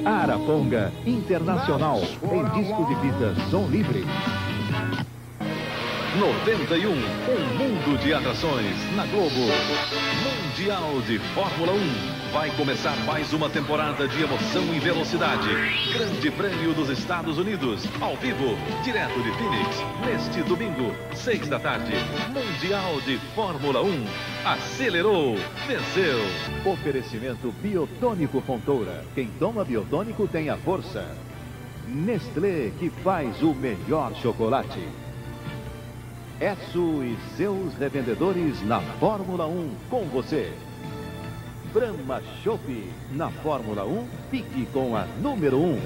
Araponga Internacional, em disco de fita som livre. 91, um mundo de atrações na Globo. Mundial de Fórmula 1. Vai começar mais uma temporada de emoção e velocidade. Grande Prêmio dos Estados Unidos, ao vivo, direto de Phoenix, neste domingo, 6 da tarde. Mundial de Fórmula 1. Acelerou, venceu. Oferecimento Biotônico Fontoura. Quem toma biotônico tem a força. Nestlé, que faz o melhor chocolate. Esso e seus revendedores na Fórmula 1 com você. Brahma Chopp, na Fórmula 1, fique com a número 1.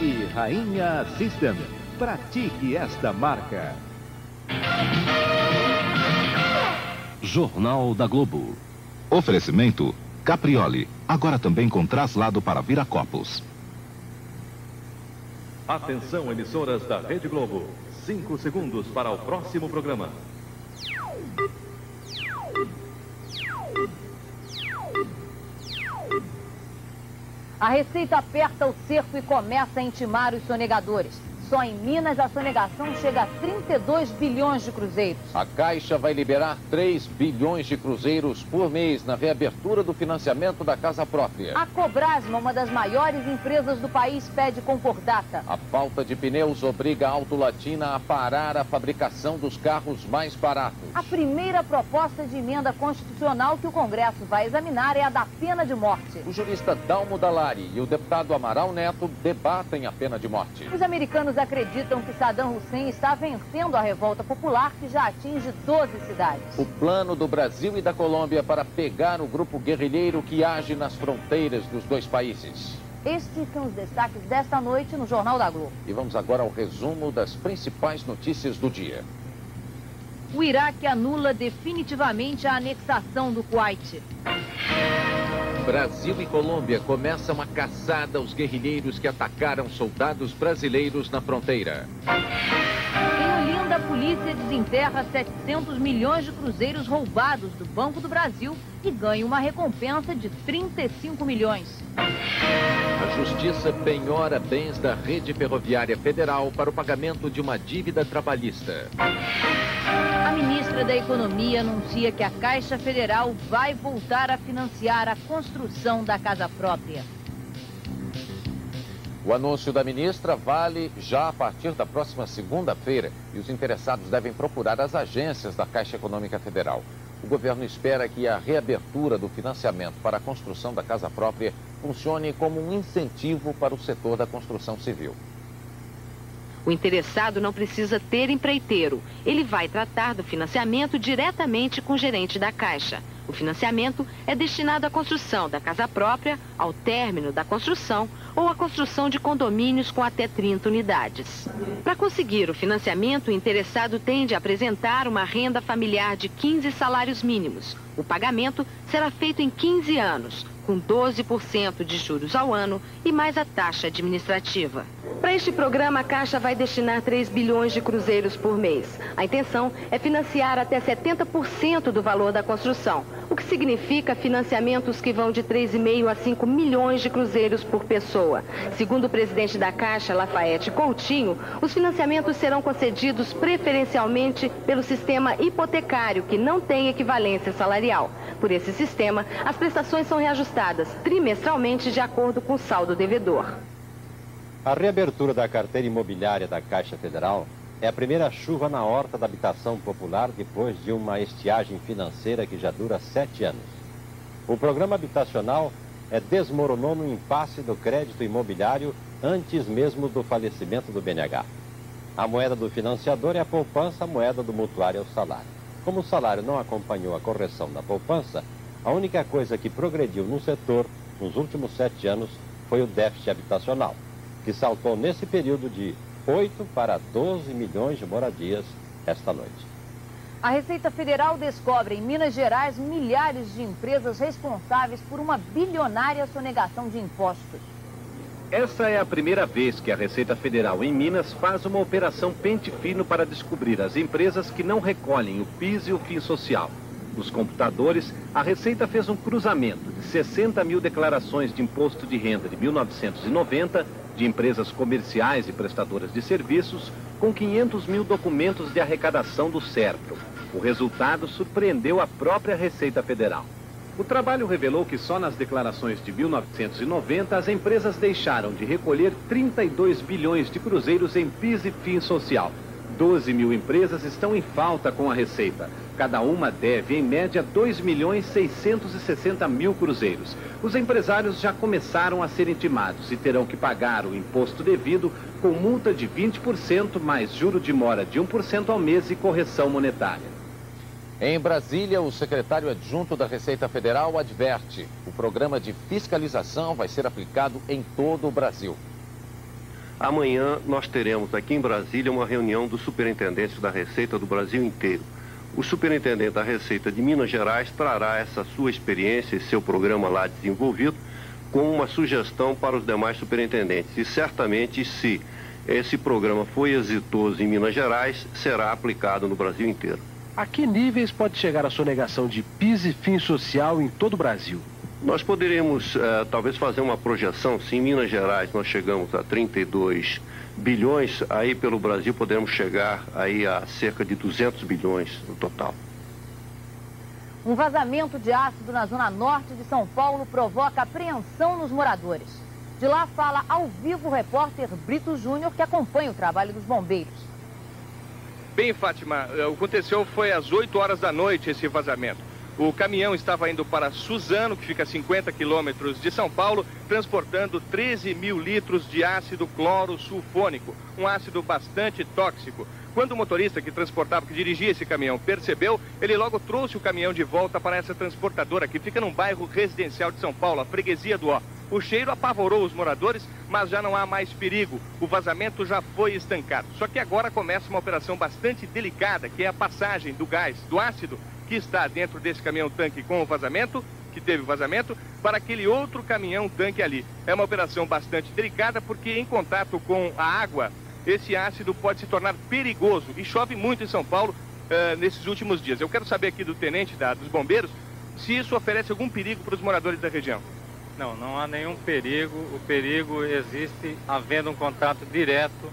E Rainha System, pratique esta marca. Jornal da Globo. Oferecimento Caprioli, agora também com traslado para Viracopos. Atenção, emissoras da Rede Globo. 5 segundos para o próximo programa. A Receita aperta o cerco e começa a intimar os sonegadores. Só em Minas a sonegação chega a 32 bilhões de cruzeiros. A Caixa vai liberar 3 bilhões de cruzeiros por mês na reabertura do financiamento da casa própria. A Cobrasma, uma das maiores empresas do país, pede concordata. A falta de pneus obriga a Auto Latina a parar a fabricação dos carros mais baratos. A primeira proposta de emenda constitucional que o Congresso vai examinar é a da pena de morte. O jurista Dalmo Dallari e o deputado Amaral Neto debatem a pena de morte. Os americanos acreditam que Saddam Hussein está vencendo a revolta popular que já atinge 12 cidades. O plano do Brasil e da Colômbia para pegar o grupo guerrilheiro que age nas fronteiras dos dois países. Estes são os destaques desta noite no Jornal da Globo. E vamos agora ao resumo das principais notícias do dia. O Iraque anula definitivamente a anexação do Kuwait. Brasil e Colômbia começam a caçada aos guerrilheiros que atacaram soldados brasileiros na fronteira. Em Olinda, a polícia desenterra 700 milhões de cruzeiros roubados do Banco do Brasil e ganha uma recompensa de 35 milhões. A Justiça penhora bens da Rede Ferroviária Federal para o pagamento de uma dívida trabalhista. A ministra da Economia anuncia que a Caixa Federal vai voltar a financiar a construção da casa própria. O anúncio da ministra vale já a partir da próxima segunda-feira e os interessados devem procurar as agências da Caixa Econômica Federal. O governo espera que a reabertura do financiamento para a construção da casa própria funcione como um incentivo para o setor da construção civil. O interessado não precisa ter empreiteiro. Ele vai tratar do financiamento diretamente com o gerente da Caixa. O financiamento é destinado à construção da casa própria, ao término da construção ou à construção de condomínios com até 30 unidades. Para conseguir o financiamento, o interessado tem de apresentar uma renda familiar de 15 salários mínimos. O pagamento será feito em 15 anos, com 12% de juros ao ano e mais a taxa administrativa. Para este programa, a Caixa vai destinar 3 bilhões de cruzeiros por mês. A intenção é financiar até 70% do valor da construção, o que significa financiamentos que vão de 3,5 a 5 milhões de cruzeiros por pessoa. Segundo o presidente da Caixa, Lafayette Coutinho, os financiamentos serão concedidos preferencialmente pelo sistema hipotecário, que não tem equivalência salarial. Por esse sistema, as prestações são reajustadas trimestralmente de acordo com o saldo devedor. A reabertura da carteira imobiliária da Caixa Federal é a primeira chuva na horta da habitação popular depois de uma estiagem financeira que já dura 7 anos. O programa habitacional desmoronou no impasse do crédito imobiliário antes mesmo do falecimento do BNH. A moeda do financiador é a poupança, a moeda do mutuário é o salário. Como o salário não acompanhou a correção da poupança, a única coisa que progrediu no setor nos últimos 7 anos foi o déficit habitacional, que saltou nesse período de 8 para 12 milhões de moradias esta noite. A Receita Federal descobre em Minas Gerais milhares de empresas responsáveis por uma bilionária sonegação de impostos. Essa é a primeira vez que a Receita Federal em Minas faz uma operação pente fino para descobrir as empresas que não recolhem o PIS e o FIS social. Nos computadores, a Receita fez um cruzamento de 60 mil declarações de imposto de renda de 1990, de empresas comerciais e prestadoras de serviços, com 500 mil documentos de arrecadação do SERPRO. O resultado surpreendeu a própria Receita Federal. O trabalho revelou que só nas declarações de 1990 as empresas deixaram de recolher 32 bilhões de cruzeiros em PIS e FINS social. 12 mil empresas estão em falta com a Receita. Cada uma deve, em média, 2.660.000 cruzeiros. Os empresários já começaram a ser intimados e terão que pagar o imposto devido com multa de 20%, mais juro de mora de 1% ao mês e correção monetária. Em Brasília, o secretário adjunto da Receita Federal adverte: o programa de fiscalização vai ser aplicado em todo o Brasil. Amanhã nós teremos aqui em Brasília uma reunião dos superintendentes da Receita do Brasil inteiro. O superintendente da Receita de Minas Gerais trará essa sua experiência e seu programa lá desenvolvido com uma sugestão para os demais superintendentes. E certamente, se esse programa foi exitoso em Minas Gerais, será aplicado no Brasil inteiro. A que níveis pode chegar a sonegação de PIS e FINS social em todo o Brasil? Nós poderíamos, talvez, fazer uma projeção. Se em Minas Gerais nós chegamos a 32 bilhões, aí pelo Brasil poderemos chegar aí a cerca de 200 bilhões no total. Um vazamento de ácido na zona norte de São Paulo provoca apreensão nos moradores. De lá fala ao vivo o repórter Brito Júnior, que acompanha o trabalho dos bombeiros. Bem, Fátima, o que aconteceu foi às 8 horas da noite esse vazamento. O caminhão estava indo para Suzano, que fica a 50 quilômetros de São Paulo, transportando 13 mil litros de ácido clorosulfônico, um ácido bastante tóxico. Quando o motorista que dirigia esse caminhão percebeu, ele logo trouxe o caminhão de volta para essa transportadora, que fica num bairro residencial de São Paulo, a freguesia do Ó. O cheiro apavorou os moradores, mas já não há mais perigo. O vazamento já foi estancado. Só que agora começa uma operação bastante delicada, que é a passagem do gás, do ácido, que está dentro desse caminhão-tanque com o vazamento, que teve o vazamento, para aquele outro caminhão-tanque ali. É uma operação bastante delicada, porque em contato com a água, esse ácido pode se tornar perigoso. E chove muito em São Paulo nesses últimos dias. Eu quero saber aqui do tenente dos bombeiros se isso oferece algum perigo para os moradores da região. Não, não há nenhum perigo. O perigo existe havendo um contato direto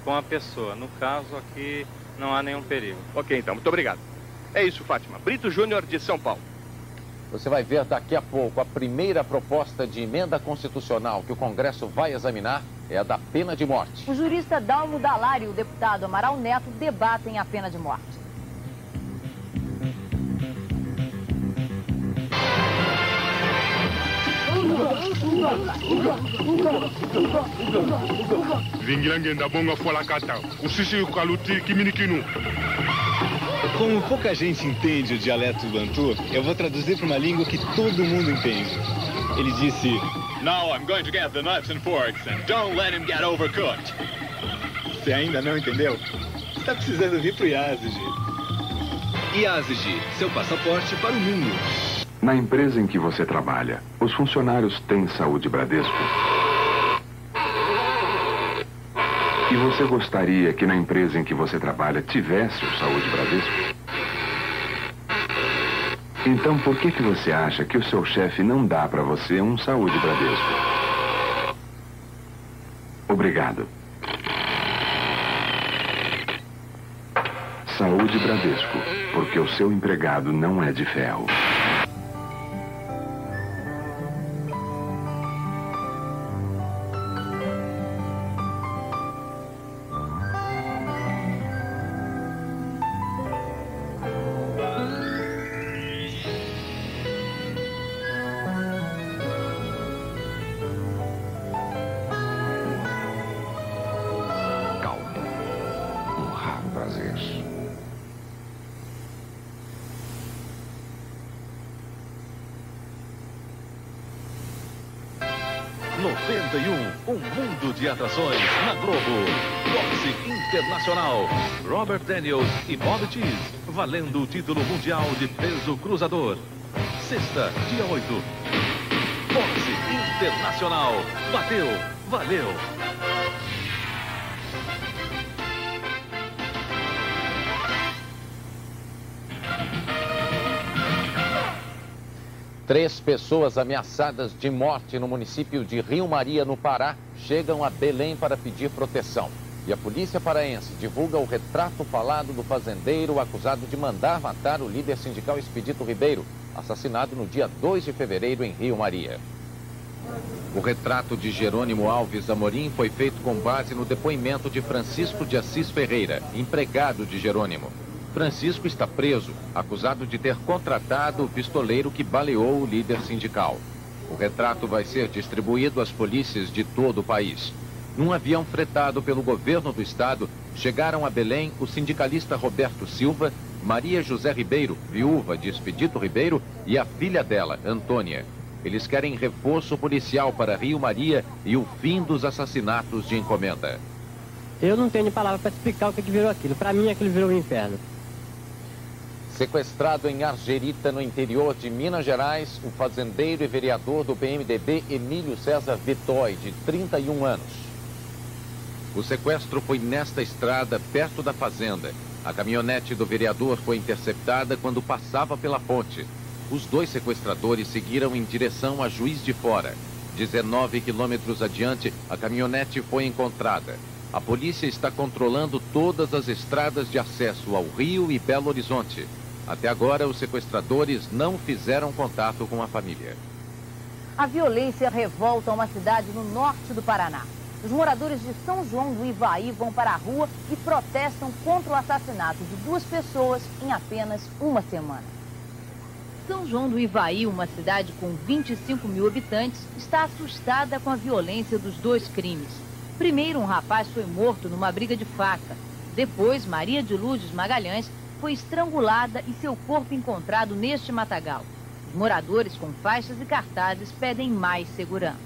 com a pessoa. No caso aqui, não há nenhum perigo. Ok, então. Muito obrigado. É isso, Fátima. Brito Júnior, de São Paulo. Você vai ver daqui a pouco a primeira proposta de emenda constitucional que o Congresso vai examinar é a da pena de morte. O jurista Dalmo Dallari e o deputado Amaral Neto debatem a pena de morte. Como pouca gente entende o dialeto bantu, eu vou traduzir para uma língua que todo mundo entende. Ele disse: Now I'm going to get the knives and forks and don't let him get overcooked. Você ainda não entendeu? Está precisando vir pro Yazid. Yazid, seu passaporte para o mundo. Na empresa em que você trabalha, os funcionários têm saúde Bradesco? E você gostaria que na empresa em que você trabalha tivesse o saúde Bradesco? Então por que você acha que o seu chefe não dá para você um saúde Bradesco? Obrigado. Saúde Bradesco, porque o seu empregado não é de ferro. prazer. Um mundo de atrações na Globo. Boxe Internacional. Robert Daniels e Bob Cheese, valendo o título mundial de peso cruzador. Sexta, dia 8. Boxe Internacional. Bateu, valeu. 3 pessoas ameaçadas de morte no município de Rio Maria, no Pará, chegam a Belém para pedir proteção. E a polícia paraense divulga o retrato falado do fazendeiro acusado de mandar matar o líder sindical Expedito Ribeiro, assassinado no dia 2 de fevereiro em Rio Maria. O retrato de Jerônimo Alves Amorim foi feito com base no depoimento de Francisco de Assis Ferreira, empregado de Jerônimo. Francisco está preso, acusado de ter contratado o pistoleiro que baleou o líder sindical. O retrato vai ser distribuído às polícias de todo o país. Num avião fretado pelo governo do estado, chegaram a Belém o sindicalista Roberto Silva, Maria José Ribeiro, viúva de Expedito Ribeiro, e a filha dela, Antônia. Eles querem reforço policial para Rio Maria e o fim dos assassinatos de encomenda. Eu não tenho palavra para explicar o que virou aquilo. Para mim, aquilo virou um inferno. Sequestrado em Argerita, no interior de Minas Gerais, o fazendeiro e vereador do PMDB, Emílio César Vitói, de 31 anos. O sequestro foi nesta estrada, perto da fazenda. A caminhonete do vereador foi interceptada quando passava pela ponte. Os 2 sequestradores seguiram em direção a Juiz de Fora. 19 quilômetros adiante, a caminhonete foi encontrada. A polícia está controlando todas as estradas de acesso ao Rio e Belo Horizonte. Até agora, os sequestradores não fizeram contato com a família. A violência revolta uma cidade no norte do Paraná. Os moradores de São João do Ivaí vão para a rua e protestam contra o assassinato de 2 pessoas em apenas uma semana. São João do Ivaí, uma cidade com 25 mil habitantes, está assustada com a violência dos 2 crimes. Primeiro, um rapaz foi morto numa briga de faca. Depois, Maria de Lourdes Magalhães foi estrangulada e seu corpo encontrado neste matagal. Os moradores com faixas e cartazes pedem mais segurança.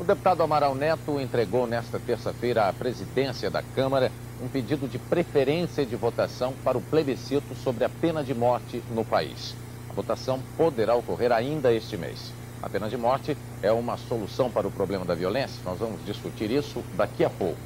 O deputado Amaral Neto entregou nesta terça-feira à presidência da Câmara um pedido de preferência de votação para o plebiscito sobre a pena de morte no país. A votação poderá ocorrer ainda este mês. A pena de morte é uma solução para o problema da violência? Nós vamos discutir isso daqui a pouco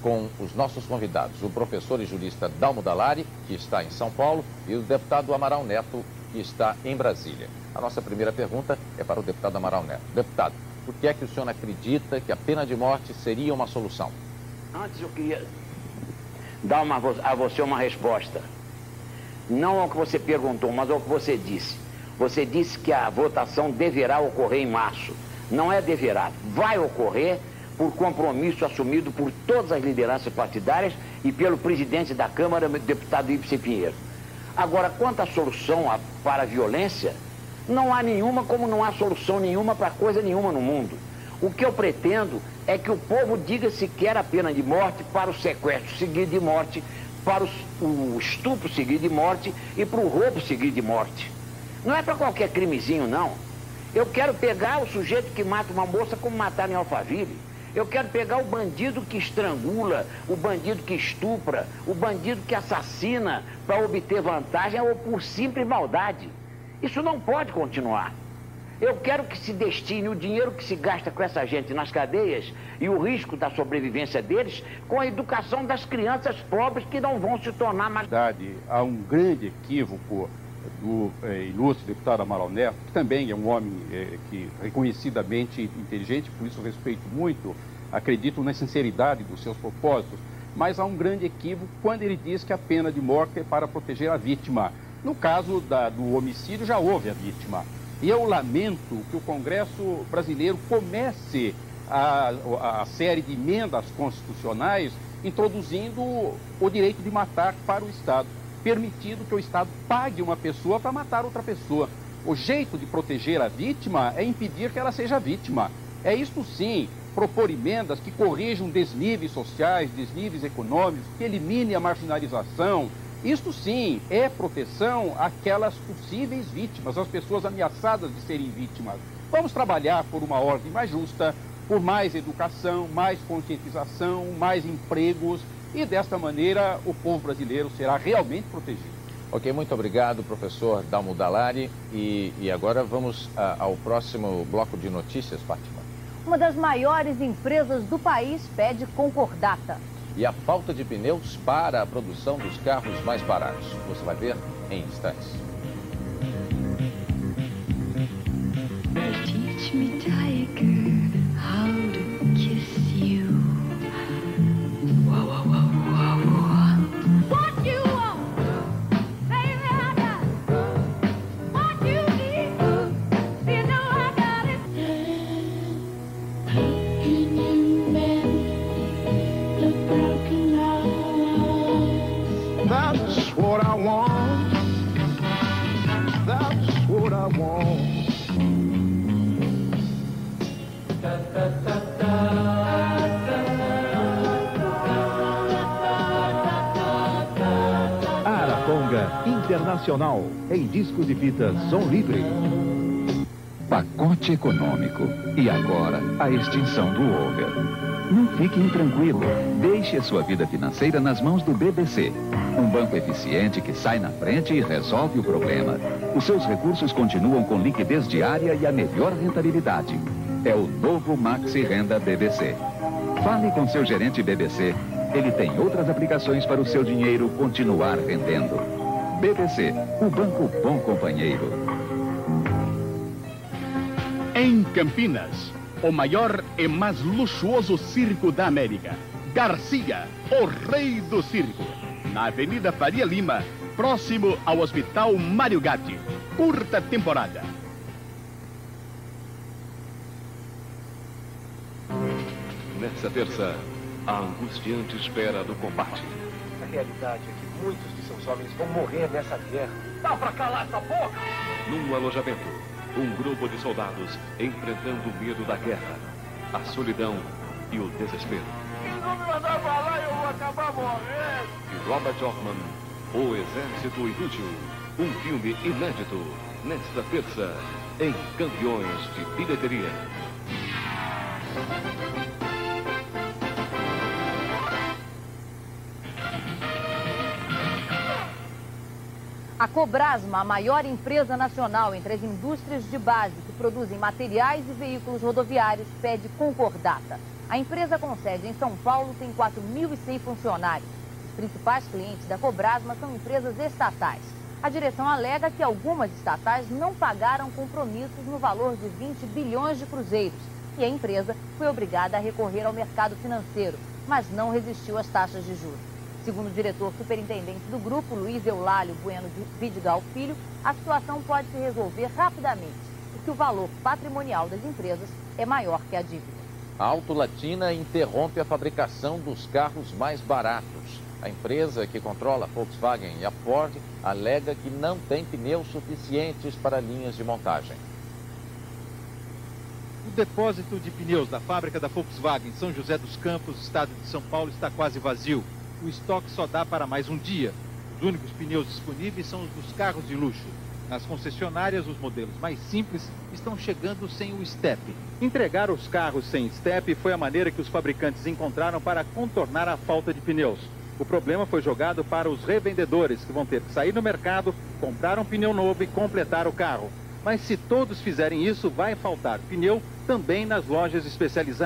com os nossos convidados, o professor e jurista Dalmo Dallari, que está em São Paulo, e o deputado Amaral Neto, que está em Brasília. A nossa primeira pergunta é para o deputado Amaral Neto. Deputado, por que é que o senhor acredita que a pena de morte seria uma solução? Antes eu queria dar a você uma resposta. Não ao que você perguntou, mas ao que você disse. Você disse que a votação deverá ocorrer em março. Não é deverá, vai ocorrer por compromisso assumido por todas as lideranças partidárias e pelo presidente da Câmara, o deputado Ibsen Pinheiro. Agora, quanto à solução para a violência, não há nenhuma, como não há solução nenhuma para coisa nenhuma no mundo. O que eu pretendo é que o povo diga se quer a pena de morte para o sequestro seguido de morte, para o estupro seguido de morte e para o roubo seguido de morte. Não é para qualquer crimezinho, não. Eu quero pegar o sujeito que mata uma moça como mataram em Alphaville. Eu quero pegar o bandido que estrangula, o bandido que estupra, o bandido que assassina para obter vantagem ou por simples maldade. Isso não pode continuar. Eu quero que se destine o dinheiro que se gasta com essa gente nas cadeias e o risco da sobrevivência deles com a educação das crianças pobres que não vão se tornar mais... Há um grande equívoco do ilustre deputado Amaral Neto, que também é um homem que reconhecidamente inteligente, por isso respeito muito, acredito na sinceridade dos seus propósitos, mas há um grande equívoco quando ele diz que a pena de morte é para proteger a vítima. No caso do homicídio já houve a vítima. E eu lamento que o Congresso brasileiro comece a série de emendas constitucionais introduzindo o direito de matar para o Estado, permitindo que o Estado pague uma pessoa para matar outra pessoa. O jeito de proteger a vítima é impedir que ela seja vítima. É isto sim, propor emendas que corrijam desníveis sociais, desníveis econômicos, que elimine a marginalização. Isto sim é proteção àquelas possíveis vítimas, às pessoas ameaçadas de serem vítimas. Vamos trabalhar por uma ordem mais justa, por mais educação, mais conscientização, mais empregos, e desta maneira o povo brasileiro será realmente protegido. Ok, muito obrigado, professor Dalmo Dallari. E agora vamos ao próximo bloco de notícias, Fátima. Uma das maiores empresas do país pede concordata. E a falta de pneus para a produção dos carros mais baratos. Você vai ver em instantes. Araponga Internacional, em disco de fita som livre. Pacote econômico. E agora, a extinção do over. Não fique intranquilo. Deixe a sua vida financeira nas mãos do BBC. Um banco eficiente que sai na frente e resolve o problema. Os seus recursos continuam com liquidez diária e a melhor rentabilidade. É o novo Maxi Renda BBC. Fale com seu gerente BBC. Ele tem outras aplicações para o seu dinheiro continuar rendendo. BBC, o banco bom companheiro. Em Campinas, o maior e mais luxuoso circo da América. Garcia, o rei do circo. Na Avenida Faria Lima, próximo ao Hospital Mário Gatti. Curta temporada. Nessa terça, a angustiante espera do combate. A realidade é que muitos de seus homens vão morrer nessa guerra. Dá pra calar essa boca? Num alojamento, um grupo de soldados enfrentando o medo da guerra, a solidão e o desespero. Se não me mandar falar, eu vou acabar morrendo. E Robert Hoffman, O Exército Inútil, um filme inédito, nesta terça, em Campeões de Bilheteria. A Cobrasma, a maior empresa nacional entre as indústrias de base que produzem materiais e veículos rodoviários, pede concordata. A empresa com sede em São Paulo tem 4.100 funcionários. Os principais clientes da Cobrasma são empresas estatais. A direção alega que algumas estatais não pagaram compromissos no valor de 20 bilhões de cruzeiros. E a empresa foi obrigada a recorrer ao mercado financeiro, mas não resistiu às taxas de juros. Segundo o diretor superintendente do grupo, Luiz Eulálio Bueno Vidigal Filho, a situação pode se resolver rapidamente, porque o valor patrimonial das empresas é maior que a dívida. A Auto Latina interrompe a fabricação dos carros mais baratos. A empresa que controla a Volkswagen e a Ford alega que não tem pneus suficientes para linhas de montagem. O depósito de pneus da fábrica da Volkswagen em São José dos Campos, estado de São Paulo, está quase vazio. O estoque só dá para mais um dia. Os únicos pneus disponíveis são os dos carros de luxo. Nas concessionárias, os modelos mais simples estão chegando sem o estepe. Entregar os carros sem estepe foi a maneira que os fabricantes encontraram para contornar a falta de pneus. O problema foi jogado para os revendedores, que vão ter que sair no mercado, comprar um pneu novo e completar o carro. Mas se todos fizerem isso, vai faltar pneu também nas lojas especializadas.